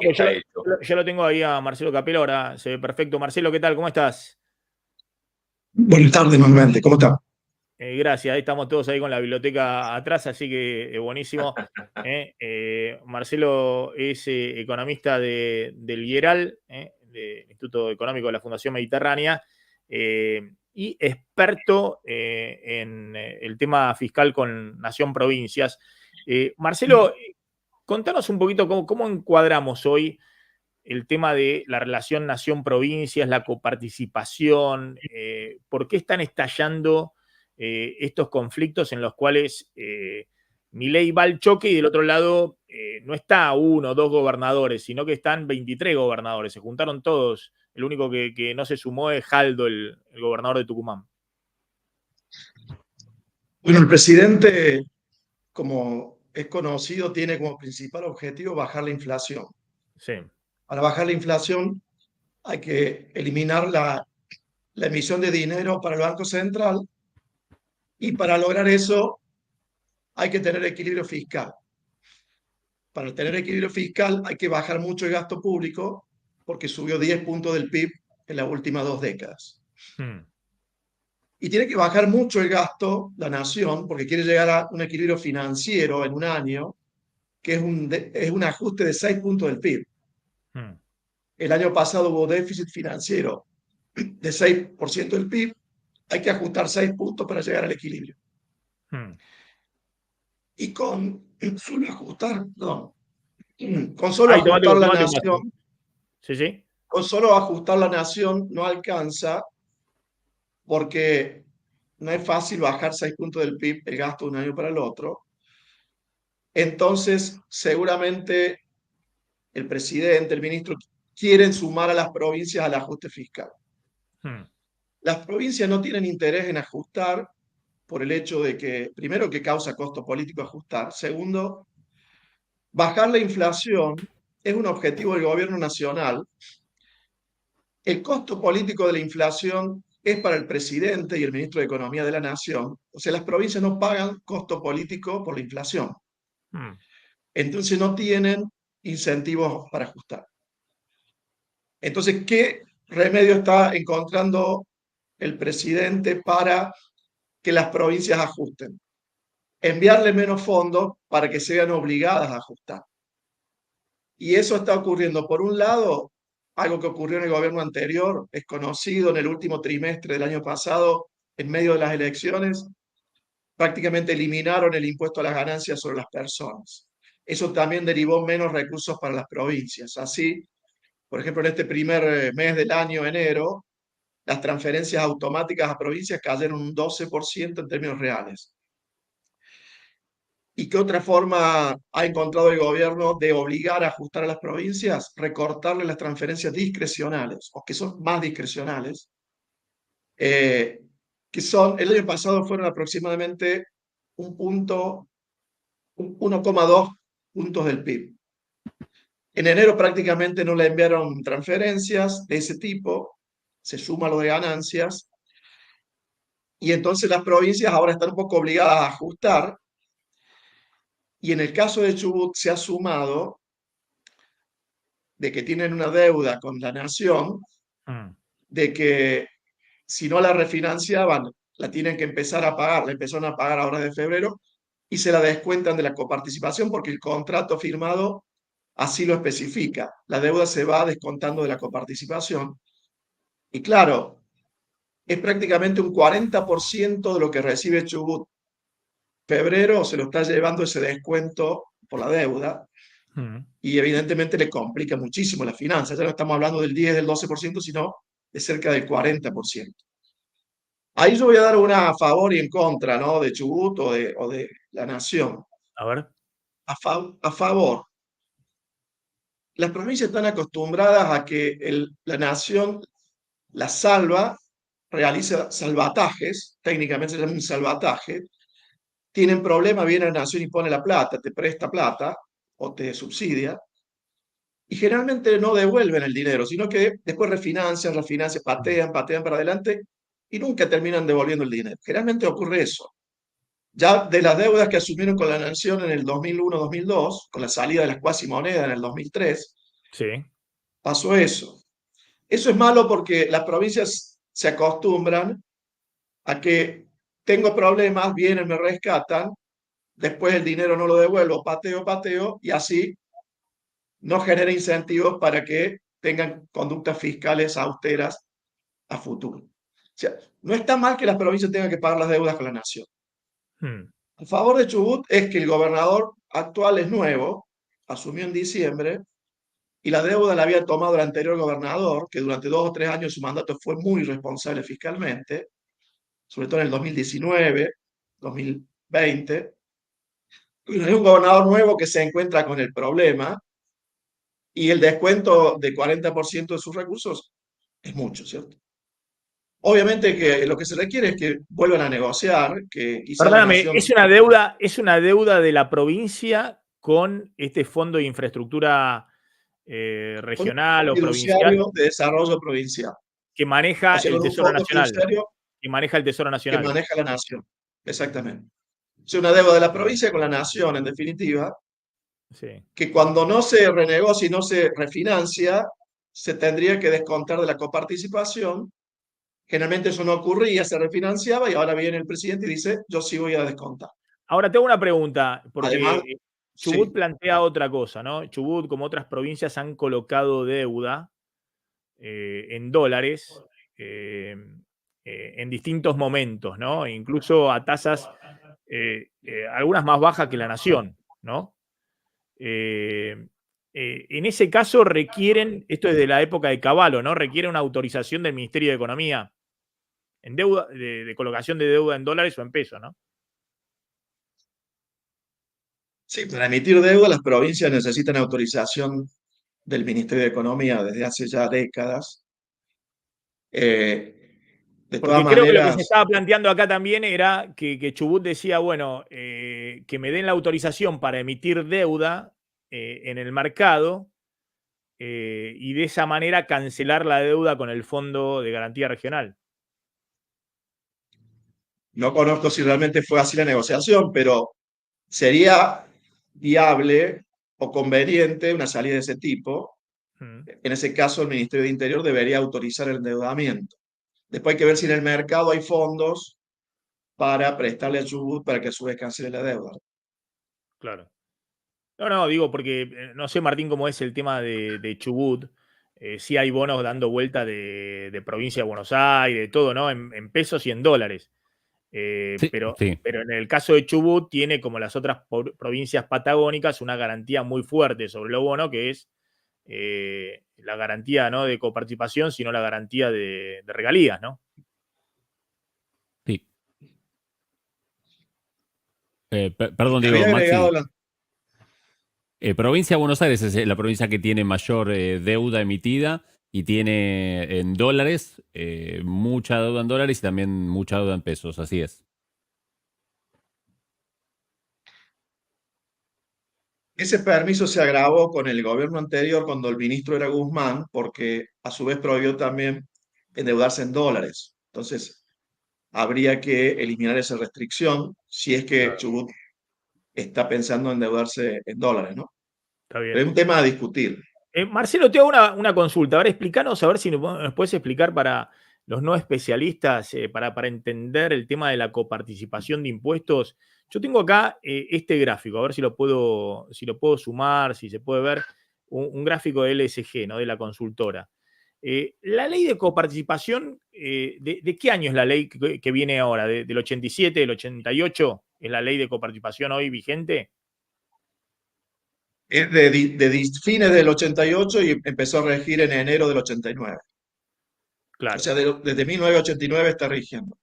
Está Ya, hecho. ya lo tengo ahí a Marcelo Capelo, ahora se ve perfecto. Marcelo, ¿qué tal? ¿Cómo estás? Buenas tardes, nuevamente. ¿Cómo está? Gracias, ahí estamos todos ahí con la biblioteca atrás, así que buenísimo. Marcelo es economista del IERAL, del Instituto Económico de la Fundación Mediterránea, y experto en el tema fiscal con Nación Provincias. Marcelo, contanos un poquito cómo encuadramos hoy el tema de la relación nación-provincias, la coparticipación, por qué están estallando estos conflictos en los cuales Milei va al choque y del otro lado no está uno o dos gobernadores, sino que están 23 gobernadores, se juntaron todos. El único que no se sumó es Jaldo, el gobernador de Tucumán. Bueno, el presidente, como es conocido, tiene como principal objetivo bajar la inflación. Sí. Para bajar la inflación hay que eliminar la emisión de dinero para el Banco Central y para lograr eso hay que tener equilibrio fiscal. Para tener equilibrio fiscal hay que bajar mucho el gasto público porque subió 10 puntos del PIB en las últimas 2 décadas. Hmm. Y tiene que bajar mucho el gasto, la nación, porque quiere llegar a un equilibrio financiero en un año que es un ajuste de 6 puntos del PIB. Hmm. El año pasado hubo déficit financiero de 6% del PIB, hay que ajustar 6 puntos para llegar al equilibrio. Hmm. Y con solo ajustar, no, con solo Ahí, ajustar la tomate un vaso. nación, Sí, sí. con solo ajustar la nación no alcanza porque no es fácil bajar 6 puntos del PIB el gasto de un año para el otro. Entonces, seguramente el presidente, el ministro, quieren sumar a las provincias al ajuste fiscal. Hmm. Las provincias no tienen interés en ajustar por el hecho de que, primero, que causa costo político ajustar. Segundo, bajar la inflación es un objetivo del gobierno nacional. El costo político de la inflación es para el presidente y el ministro de Economía de la Nación. O sea, las provincias no pagan costo político por la inflación. Hmm. Entonces no tienen incentivos para ajustar. Entonces, ¿qué remedio está encontrando el presidente para que las provincias ajusten? Enviarle menos fondos para que sean obligadas a ajustar. Y eso está ocurriendo, por un lado, algo que ocurrió en el gobierno anterior, es conocido en el último trimestre del año pasado, en medio de las elecciones, prácticamente eliminaron el impuesto a las ganancias sobre las personas. Eso también derivó menos recursos para las provincias. Así, por ejemplo, en este primer mes del año, enero, las transferencias automáticas a provincias cayeron un 12% en términos reales. ¿Y qué otra forma ha encontrado el gobierno de obligar a ajustar a las provincias? Recortarle las transferencias discrecionales, o que son más discrecionales, que son, el año pasado fueron aproximadamente 1,2 puntos del PIB. En enero prácticamente no le enviaron transferencias de ese tipo, se suma lo de ganancias, y entonces las provincias ahora están un poco obligadas a ajustar, y en el caso de Chubut se ha sumado de que tienen una deuda con la nación, Hmm. de que si no la refinanciaban, la tienen que empezar a pagar, la empezaron a pagar ahora de febrero, y se la descuentan de la coparticipación porque el contrato firmado así lo especifica. La deuda se va descontando de la coparticipación. Y claro, es prácticamente un 40% de lo que recibe Chubut. Febrero se lo está llevando ese descuento por la deuda Hmm. y evidentemente le complica muchísimo la finanza. Ya no estamos hablando del 10, del 12%, sino de cerca del 40%. Ahí yo voy a dar una a favor y en contra, ¿no? De Chubut o de la nación. A ver. A favor. Las provincias están acostumbradas a que la nación las salva, realiza salvatajes, técnicamente se llama un salvataje, tienen problemas, viene la nación y pone la plata, te presta plata o te subsidia, y generalmente no devuelven el dinero, sino que después refinancian, patean para adelante y nunca terminan devolviendo el dinero. Generalmente ocurre eso. Ya de las deudas que asumieron con la nación en el 2001-2002, con la salida de las cuasimonedas en el 2003, Sí. Pasó eso. Eso es malo porque las provincias se acostumbran a que tengo problemas, vienen, me rescatan, después el dinero no lo devuelvo, pateo, pateo, y así no genera incentivos para que tengan conductas fiscales austeras a futuro. O sea, no está mal que las provincias tengan que pagar las deudas con la nación. Hmm. A favor de Chubut es que el gobernador actual es nuevo, asumió en diciembre, y la deuda la había tomado el anterior gobernador, que durante 2 o 3 años de su mandato fue muy responsable fiscalmente, sobre todo en el 2019, 2020. Y hay un gobernador nuevo que se encuentra con el problema y el descuento de 40% de sus recursos es mucho, ¿cierto? Obviamente que lo que se requiere es que vuelvan a negociar, que quizá la Perdóname, nación... es una deuda de la provincia con este fondo de infraestructura Fondo regional o provincial fiduciario de desarrollo provincial. que O maneja sea, el con un Tesoro fondo Nacional, fiduciario que maneja el Tesoro que Nacional. maneja la nación. Exactamente. Es una deuda de la provincia con la nación, en definitiva, Sí. que cuando no se renegocia y no se refinancia, se tendría que descontar de la coparticipación. Generalmente eso no ocurría, se refinanciaba y ahora viene el presidente y dice, yo sí voy a descontar. Ahora tengo una pregunta, Además, porque Chubut sí, plantea otra cosa, ¿no? Chubut, como otras provincias, han colocado deuda en dólares eh, en distintos momentos, ¿no? Incluso a tasas, algunas más bajas que la nación, ¿no? Eh, en ese caso requieren, esto es de la época de Cavallo, ¿no? Requiere una autorización del Ministerio de Economía en deuda, de colocación de deuda en dólares o en pesos, ¿no? sí, para emitir deuda las provincias necesitan autorización del Ministerio de Economía desde hace ya décadas. Eh, de todas Porque creo que lo que se maneras, estaba planteando acá también era que Chubut decía, bueno, que me den la autorización para emitir deuda en el mercado y de esa manera cancelar la deuda con el Fondo de Garantía Regional. no conozco si realmente fue así la negociación, pero sería viable o conveniente una salida de ese tipo. Mm, En ese caso, el Ministerio de Interior debería autorizar el endeudamiento. Después hay que ver si en el mercado hay fondos para prestarle a Chubut para que a su vez cancele la deuda. claro. No, no, digo, porque no sé, Martín, cómo es el tema de Chubut. Sí hay bonos dando vuelta de provincia de Buenos Aires, de todo, ¿no? En pesos y en dólares. Sí, sí. Pero en el caso de Chubut tiene, como las otras provincias patagónicas, una garantía muy fuerte sobre lo bono, que es la garantía no de coparticipación, sino la garantía de regalías, ¿no? Sí. Perdón, Había digo, agregado Maxi. Provincia de Buenos Aires es la provincia que tiene mayor deuda emitida y tiene en dólares, mucha deuda en dólares y también mucha deuda en pesos, así es. ese permiso se agravó con el gobierno anterior cuando el ministro era Guzmán, porque a su vez prohibió también endeudarse en dólares. Entonces, habría que eliminar esa restricción si es que Claro. Chubut está pensando en endeudarse en dólares, ¿no? Está Pero bien. es un tema a discutir. Marcelo, te hago una consulta. A ver, explícanos, a ver si nos puedes explicar para los no especialistas, para entender el tema de la coparticipación de impuestos. Yo tengo acá este gráfico, a ver si lo puedo sumar, si se puede ver, un gráfico de LSG, ¿no? De la consultora. La ley de coparticipación, ¿de qué año es la ley que viene ahora? ¿Del 87, del 88? ¿Es la ley de coparticipación hoy vigente? Es de fines del 88 y empezó a regir en enero del 89. O Claro. sea, desde 1989 está rigiendo.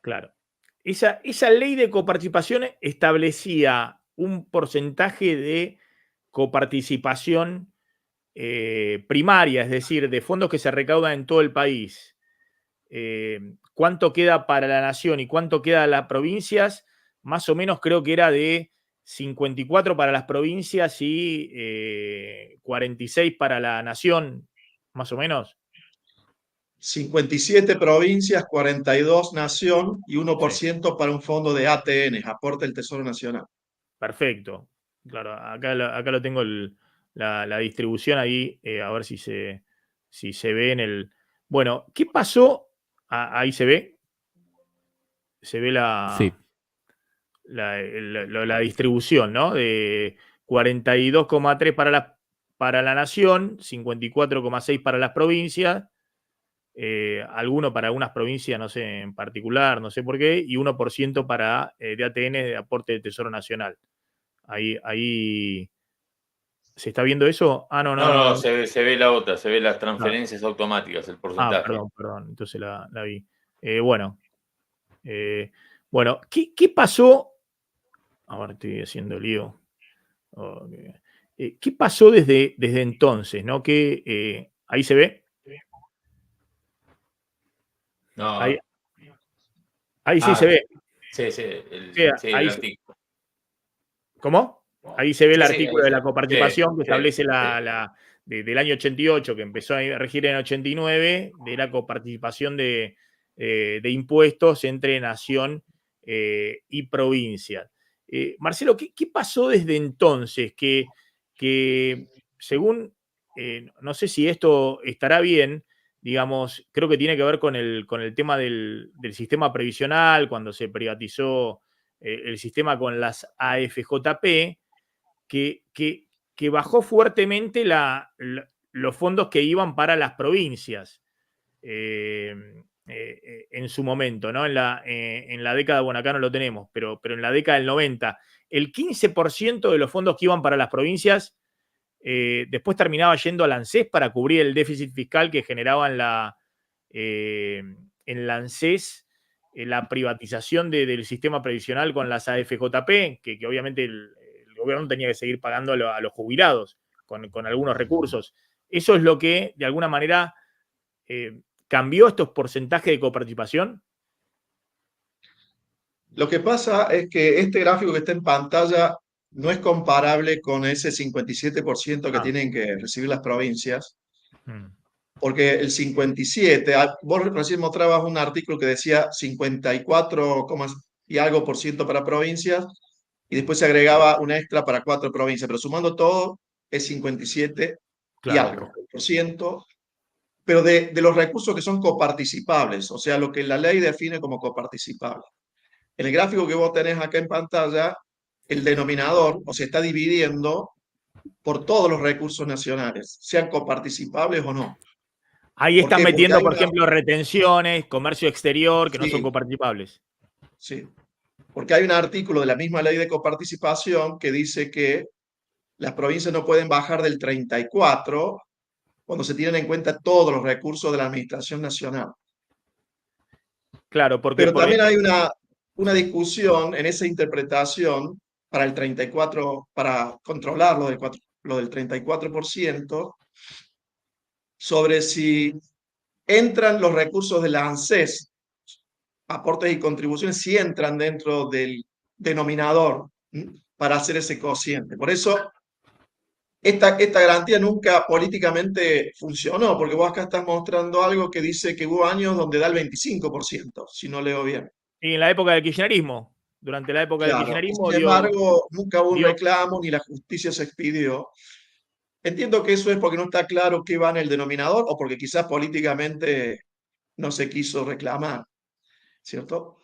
Claro. Esa ley de coparticipación establecía un porcentaje de coparticipación primaria, es decir, de fondos que se recaudan en todo el país. Cuánto queda para la nación y cuánto queda a las provincias, más o menos creo que era de 54 para las provincias y 46 para la nación, más o menos. 57 provincias, 42 nación y Sí. 1% para un fondo de ATN, aporte el Tesoro Nacional. Perfecto. Claro, acá lo tengo la distribución ahí, a ver si se ve en el... Bueno, ¿qué pasó? Ahí se ve. Se ve Sí. la distribución, ¿no? De 42,3 para la nación, 54,6 para las provincias, alguno para algunas provincias, no sé, en particular, no sé por qué, y 1% para de ATN de aporte del Tesoro Nacional. Ahí ¿se está viendo eso? Ah, no, no, No, no. se ve la otra, se ve las Claro. transferencias automáticas, el porcentaje. Perdón, entonces la vi. Bueno, ¿qué pasó? A ver, estoy haciendo lío. Ok. ¿Qué pasó desde entonces? ¿No? Ahí se ve. No, Ahí sí se ve. sí, Sí, el artículo. ¿Cómo? Ahí se ve el Sí, artículo de la sí, coparticipación que sí, establece sí. del año 88, que empezó a regir en el 89, de la coparticipación de impuestos entre nación y provincia. Marcelo, ¿qué pasó desde entonces? Que según, no sé si esto estará bien, digamos, creo que tiene que ver con el tema del sistema previsional, cuando se privatizó el sistema con las AFJP, que bajó fuertemente los fondos que iban para las provincias en su momento, ¿no? En la década, bueno, acá no lo tenemos, pero en la década del 90, el 15% de los fondos que iban para las provincias después terminaba yendo al ANSES para cubrir el déficit fiscal que generaba en la ANSES la privatización del sistema previsional con las AFJP, que obviamente el gobierno tenía que seguir pagando a los jubilados con algunos recursos. Eso es lo que, de alguna manera, cambió estos porcentajes de coparticipación. Lo que pasa es que este gráfico que está en pantalla no es comparable con ese 57% que tienen que recibir las provincias, porque el 57, vos recién mostrabas un artículo que decía 54, y algo por ciento para provincias, y después se agregaba un extra para 4 provincias, pero sumando todo es 57 y algo por ciento, pero de los recursos que son coparticipables, o sea, lo que la ley define como coparticipable. En el gráfico que vos tenés acá en pantalla, el denominador, o sea, está dividiendo por todos los recursos nacionales, sean coparticipables o no. Ahí ¿Por están qué? Porque metiendo, hay por una... ejemplo, retenciones, comercio exterior, que no son Sí, coparticipables. sí. Porque hay un artículo de la misma ley de coparticipación que dice que las provincias no pueden bajar del 34 cuando se tienen en cuenta todos los recursos de la Administración Nacional. Claro, porque Pero también hay una discusión en esa interpretación para el 34, para controlar lo del 34%, sobre si entran los recursos de la ANSES, aportes y contribuciones, si entran dentro del denominador para hacer ese cociente. Por eso, esta garantía nunca políticamente funcionó, porque vos acá estás mostrando algo que dice que hubo años donde da el 25%, si no leo bien. Y en la época del kirchnerismo, durante la época del Claro, y kirchnerismo sin embargo, nunca hubo un dio reclamo ni la justicia se expidió. Entiendo que eso es porque no está claro qué va en el denominador o porque quizás políticamente no se quiso reclamar, ¿cierto?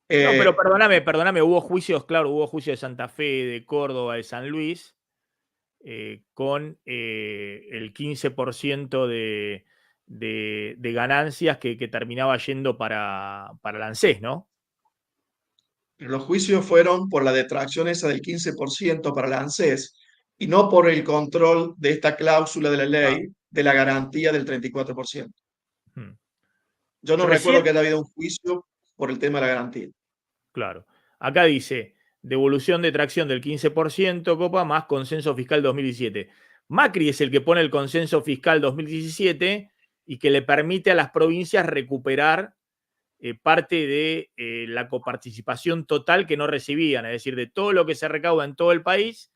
No, pero Eh, perdóname, hubo juicios, claro, hubo juicios de Santa Fe, de Córdoba, de San Luis, con el 15% de ganancias que terminaba yendo para el ANSES, ¿no? los juicios fueron por la detracción esa del 15% para la ANSES y no por el control de esta cláusula de la Ah, ley de la garantía del 34%. hmm. Yo no recuerdo Recién, que haya habido un juicio por el tema de la garantía. claro, acá dice, devolución de tracción del 15%, Copa, más consenso fiscal 2017. Macri es el que pone el consenso fiscal 2017 y que le permite a las provincias recuperar parte de la coparticipación total que no recibían, es decir, de todo lo que se recauda en todo el país,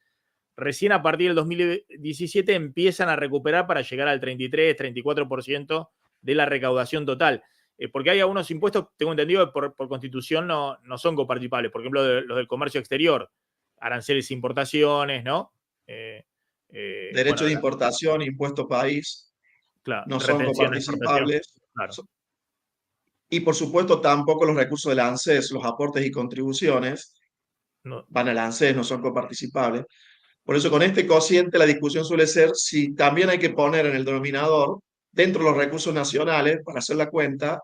recién a partir del 2017 empiezan a recuperar para llegar al 33-34% de la recaudación total. Porque hay algunos impuestos, tengo entendido, que por constitución no son coparticipables. Por ejemplo, los del comercio exterior, aranceles e importaciones, ¿no? Derecho de importación, impuesto país, claro, no son coparticipables. Claro. Y por supuesto tampoco los recursos del ANSES, los aportes y contribuciones, van al ANSES, no son coparticipables. Por eso con este cociente la discusión suele ser si también hay que poner en el denominador, dentro de los recursos nacionales, para hacer la cuenta,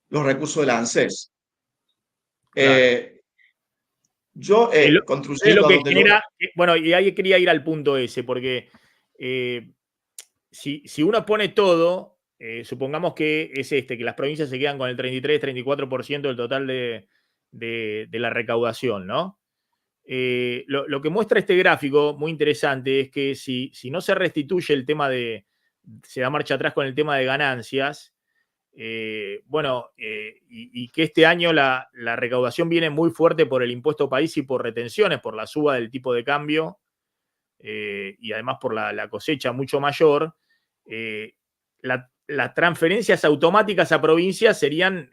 los recursos del ANSES. Claro. Yo es lo que genera, bueno, y ahí quería ir al punto ese, porque si uno pone todo, supongamos que es que las provincias se quedan con el 33-34% del total de la recaudación, ¿no? Lo que muestra este gráfico, muy interesante, es que si no se restituye el tema se da marcha atrás con el tema de ganancias, y que este año la recaudación viene muy fuerte por el impuesto país y por retenciones, por la suba del tipo de cambio, y además por la cosecha mucho mayor, las transferencias automáticas a provincias serían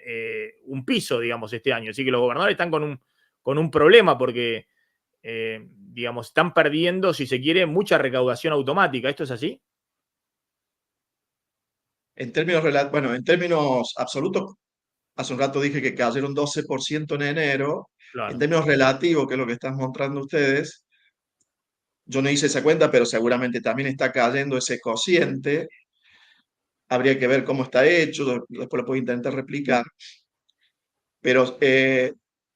un piso, digamos, este año. Así que los gobernadores están con un problema porque, digamos, están perdiendo, si se quiere, mucha recaudación automática. ¿Esto es así? En términos absolutos, hace un rato dije que cayeron 12% en enero. Claro. En términos relativos, que es lo que están mostrando ustedes, yo no hice esa cuenta, pero seguramente también está cayendo ese cociente. Habría que ver cómo está hecho, después lo puedo intentar replicar. Pero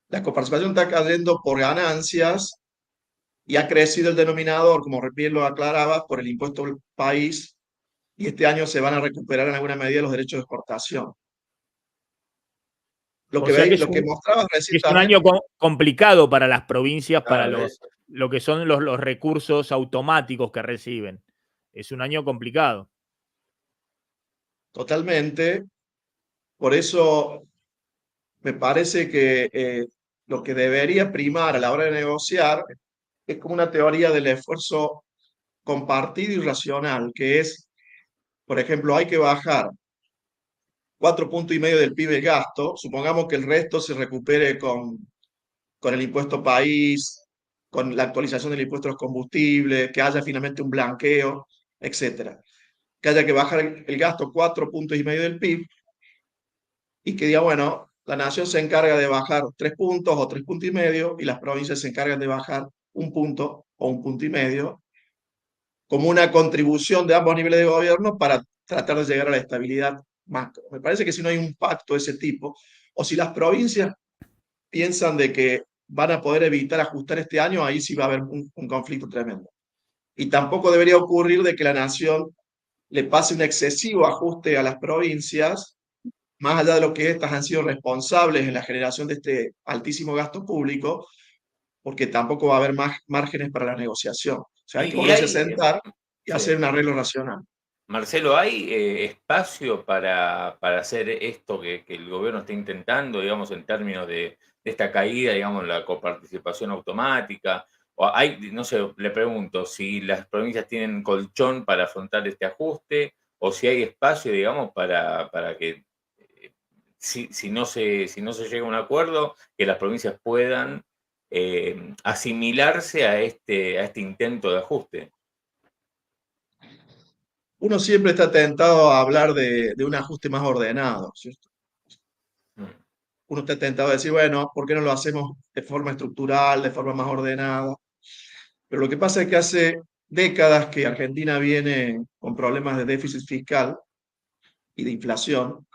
la coparticipación está cayendo por ganancias y ha crecido el denominador, como bien lo aclaraba, por el impuesto al país, y este año se van a recuperar en alguna medida los derechos de exportación. Lo que mostraba recién es un año complicado para las provincias, para lo que son los recursos automáticos que reciben. Es un año complicado. Totalmente. Por eso me parece que lo que debería primar a la hora de negociar es como una teoría del esfuerzo compartido y racional, que es, por ejemplo, hay que bajar 4,5 puntos del PIB el gasto, supongamos que el resto se recupere con el impuesto país, con la actualización del impuesto a los combustibles, que haya finalmente un blanqueo, etcétera. Que haya que bajar el gasto 4,5 puntos del PIB y que diga, bueno, la nación se encarga de bajar 3 puntos o 3,5 puntos y las provincias se encargan de bajar 1 punto o 1,5 puntos como una contribución de ambos niveles de gobierno para tratar de llegar a la estabilidad macro. Me parece que si no hay un pacto de ese tipo, o si las provincias piensan de que van a poder evitar ajustar este año, ahí sí va a haber un conflicto tremendo. Y tampoco debería ocurrir de que la nación le pase un excesivo ajuste a las provincias, más allá de lo que estas han sido responsables en la generación de este altísimo gasto público, porque tampoco va a haber más márgenes para la negociación. O sea, hay que volverse a sentar y hacer un arreglo racional. Marcelo, ¿hay espacio para hacer esto que el gobierno está intentando, digamos, en términos de esta caída, digamos, la coparticipación automática? O hay, no sé, le pregunto, si las provincias tienen colchón para afrontar este ajuste, o si hay espacio, digamos, para que si no se llega a un acuerdo, que las provincias puedan asimilarse a este intento de ajuste. Uno siempre está tentado a hablar de un ajuste más ordenado, ¿cierto? Uno está tentado a decir, bueno, ¿por qué no lo hacemos de forma estructural, de forma más ordenada? Pero lo que pasa es que hace décadas que Argentina viene con problemas de déficit fiscal y de inflación,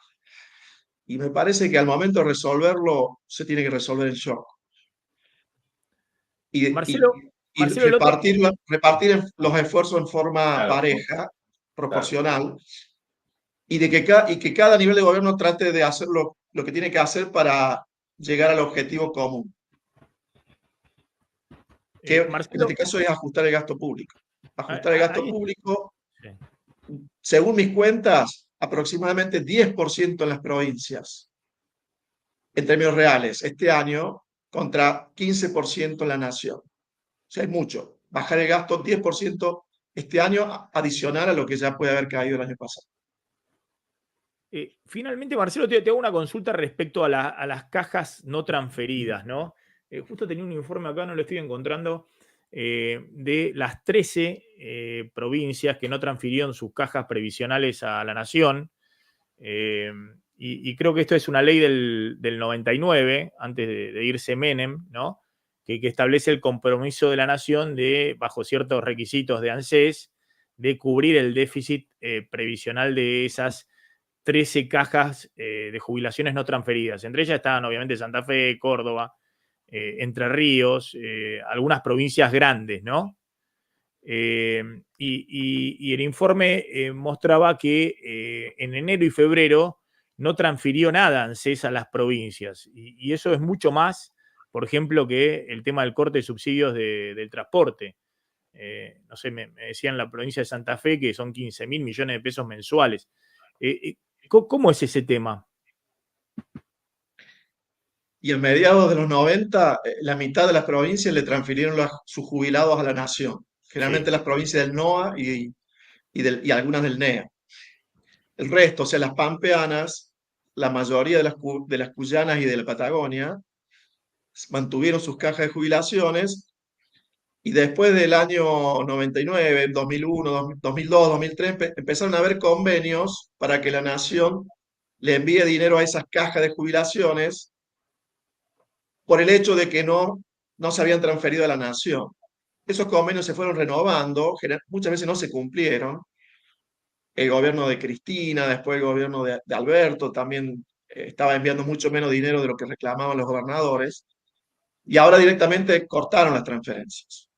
y me parece que al momento de resolverlo se tiene que resolver en shock. Marcelo, repartir los esfuerzos en forma pareja, proporcional, y que cada nivel de gobierno trate de hacer lo que tiene que hacer para llegar al objetivo común. Que Marcelo, en este caso es ajustar el gasto público. Ajustar el gasto público, según mis cuentas, aproximadamente 10% en las provincias, en términos reales, este año, contra 15% en la nación. O sea, es mucho. Bajar el gasto 10% este año, adicional a lo que ya puede haber caído el año pasado. Finalmente, Marcelo, te hago una consulta respecto a las cajas no transferidas, ¿no? Justo tenía un informe acá, no lo estoy encontrando, de las 13 provincias que no transfirieron sus cajas previsionales a la Nación. Y creo que esto es una ley del 99, antes de irse Menem, ¿no? Que establece el compromiso de la Nación de, bajo ciertos requisitos de ANSES, de cubrir el déficit previsional de esas 13 cajas de jubilaciones no transferidas. Entre ellas estaban obviamente Santa Fe, Córdoba, Entre Ríos, algunas provincias grandes, ¿no? Y el informe mostraba que en enero y febrero no transfirió nada ANSES a las provincias. Y eso es mucho más, por ejemplo, que el tema del corte de subsidios del transporte. No sé, me decían en la provincia de Santa Fe que son 15.000 millones de pesos mensuales. ¿Cómo es ese tema? Y a mediados de los 90, la mitad de las provincias le transfirieron sus jubilados a la Nación. Generalmente Sí. las provincias del NOA y algunas del NEA. El resto, o sea, las pampeanas, la mayoría de las cuyanas y de la Patagonia, mantuvieron sus cajas de jubilaciones y después del año 99, 2001, 2002, 2003, empezaron a haber convenios para que la Nación le envíe dinero a esas cajas de jubilaciones por el hecho de que no se habían transferido a la Nación. Esos convenios se fueron renovando, muchas veces no se cumplieron. El gobierno de Cristina, después el gobierno de Alberto, también estaba enviando mucho menos dinero de lo que reclamaban los gobernadores, y ahora directamente cortaron las transferencias.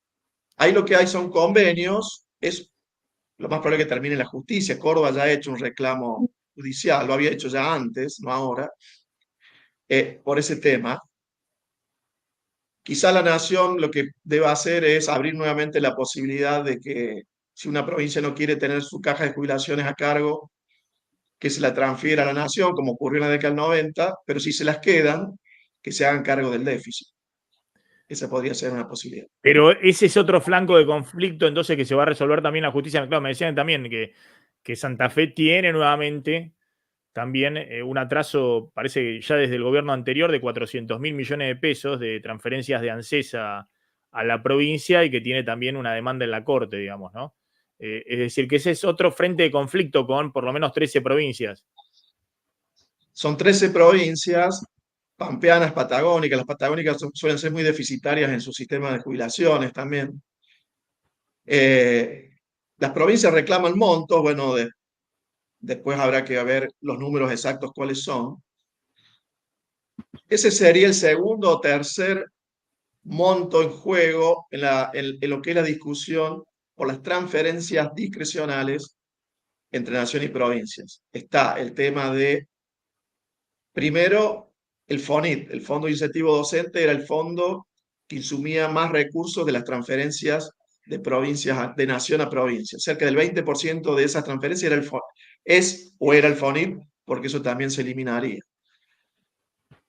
Ahí lo que hay son convenios, es lo más probable que termine en la justicia. Córdoba ya ha hecho un reclamo judicial, lo había hecho ya antes, no ahora, por ese tema. Quizá la Nación lo que deba hacer es abrir nuevamente la posibilidad de que si una provincia no quiere tener su caja de jubilaciones a cargo, que se la transfiera a la Nación, como ocurrió en la década del 90, pero si se las quedan, que se hagan cargo del déficit. Esa podría ser una posibilidad. Pero ese es otro flanco de conflicto, entonces, que se va a resolver también la justicia. Claro, me decían también que Santa Fe tiene nuevamente también un atraso, parece que ya desde el gobierno anterior, de 400.000 millones de pesos de transferencias de ANSES a la provincia, y que tiene también una demanda en la Corte, digamos, ¿no? Es decir, que ese es otro frente de conflicto con por lo menos 13 provincias. Son 13 provincias pampeanas, patagónicas. Las patagónicas suelen ser muy deficitarias en su sistema de jubilaciones también. Las provincias reclaman montos, bueno, después habrá que ver los números exactos cuáles son. Ese sería el segundo o tercer monto en juego en lo que es la discusión por las transferencias discrecionales entre nación y provincias. Está el tema de, primero, el FONIT, el Fondo de Incentivo Docente, era el fondo que insumía más recursos de las transferencias de provincias, de nación a provincia. Cerca del 20% de esas transferencias era era el FONIT, porque eso también se eliminaría.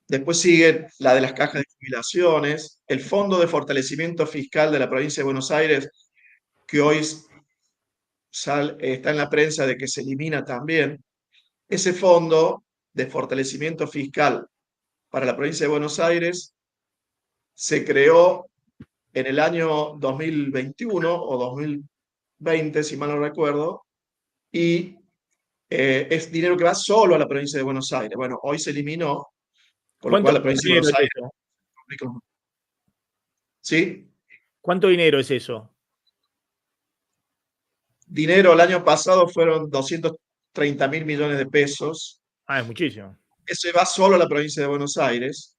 Después sigue la de las cajas de jubilaciones, el Fondo de Fortalecimiento Fiscal de la provincia de Buenos Aires, que hoy está en la prensa de que se elimina también. Ese Fondo de Fortalecimiento Fiscal para la provincia de Buenos Aires se creó en el año 2021 o 2020, si mal no recuerdo, y es dinero que va solo a la provincia de Buenos Aires. Bueno, hoy se eliminó, con lo ¿Cuánto cual la provincia de dinero Buenos es Aires... eso? ¿Sí? ¿Cuánto dinero es eso? Dinero el año pasado fueron 230.000 millones de pesos. Ah, es muchísimo. Ese va solo a la provincia de Buenos Aires.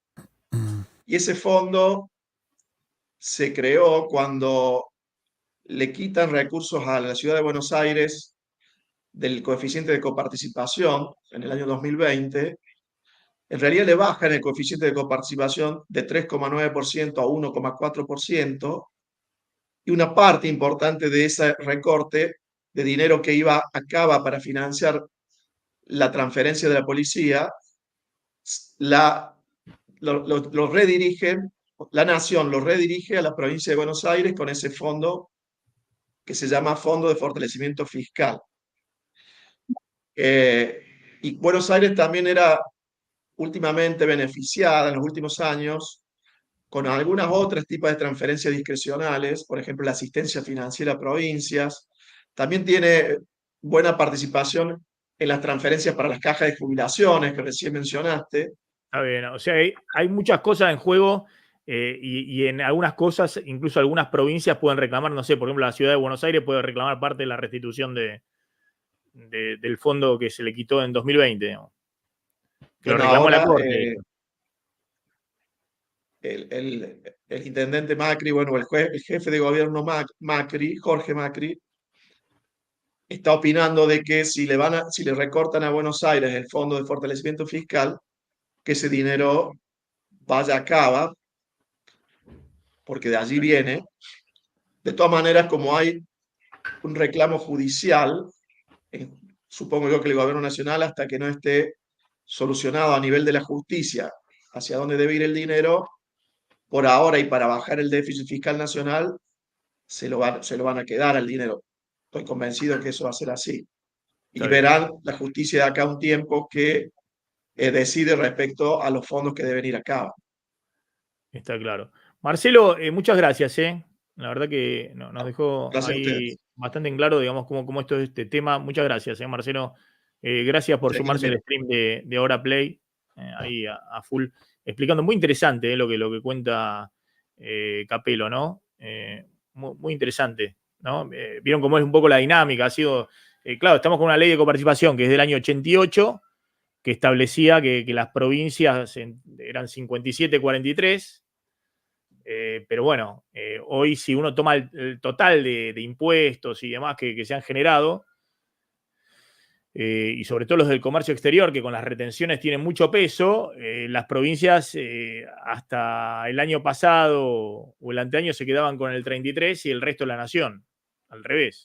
Y ese fondo se creó cuando le quitan recursos a la ciudad de Buenos Aires del coeficiente de coparticipación en el año 2020. En realidad le bajan el coeficiente de coparticipación de 3,9% a 1,4%, y una parte importante de ese recorte de dinero que acaba para financiar la transferencia de la policía, lo redirigen, la Nación lo redirige a la provincia de Buenos Aires con ese fondo que se llama Fondo de Fortalecimiento Fiscal. Y Buenos Aires también era últimamente beneficiada en los últimos años con algunas otras tipos de transferencias discrecionales, por ejemplo, la asistencia financiera a provincias. También tiene buena participación en las transferencias para las cajas de jubilaciones que recién mencionaste. Está bien, o sea, hay muchas cosas en juego y en algunas cosas, incluso algunas provincias pueden reclamar, no sé, por ejemplo, la ciudad de Buenos Aires puede reclamar parte de la restitución del fondo que se le quitó en 2020. Digamos. Que lo Bueno, reclamó la ahora Corte. el intendente Macri, bueno, el jefe de gobierno Macri, Jorge Macri, está opinando de que si le recortan a Buenos Aires el fondo de fortalecimiento fiscal, que ese dinero vaya a Cava, porque de allí viene. De todas maneras, como hay un reclamo judicial, supongo yo que el gobierno nacional, hasta que no esté solucionado a nivel de la justicia hacia dónde debe ir el dinero, por ahora y para bajar el déficit fiscal nacional, se lo van a quedar al dinero. Estoy convencido que eso va a ser así. Y verán la justicia de acá un tiempo que decide respecto a los fondos que deben ir a cabo. Está claro. Marcelo, muchas gracias. La verdad que nos dejó Gracias a ahí ustedes. bastante en claro, digamos, cómo esto es este tema. Muchas gracias, Marcelo. Gracias por sumarse al stream de Hora Play, ahí a full, explicando. Muy interesante lo que cuenta Capello, ¿no? Muy interesante, ¿no? Vieron cómo es un poco la dinámica. Ha sido, claro, estamos con una ley de coparticipación que es del año 88, que establecía que las provincias eran 57-43. Pero bueno, hoy si uno toma el total de impuestos y demás que se han generado, y sobre todo los del comercio exterior, que con las retenciones tienen mucho peso, las provincias hasta el año pasado o el anteaño se quedaban con el 33 y el resto de la nación, al revés.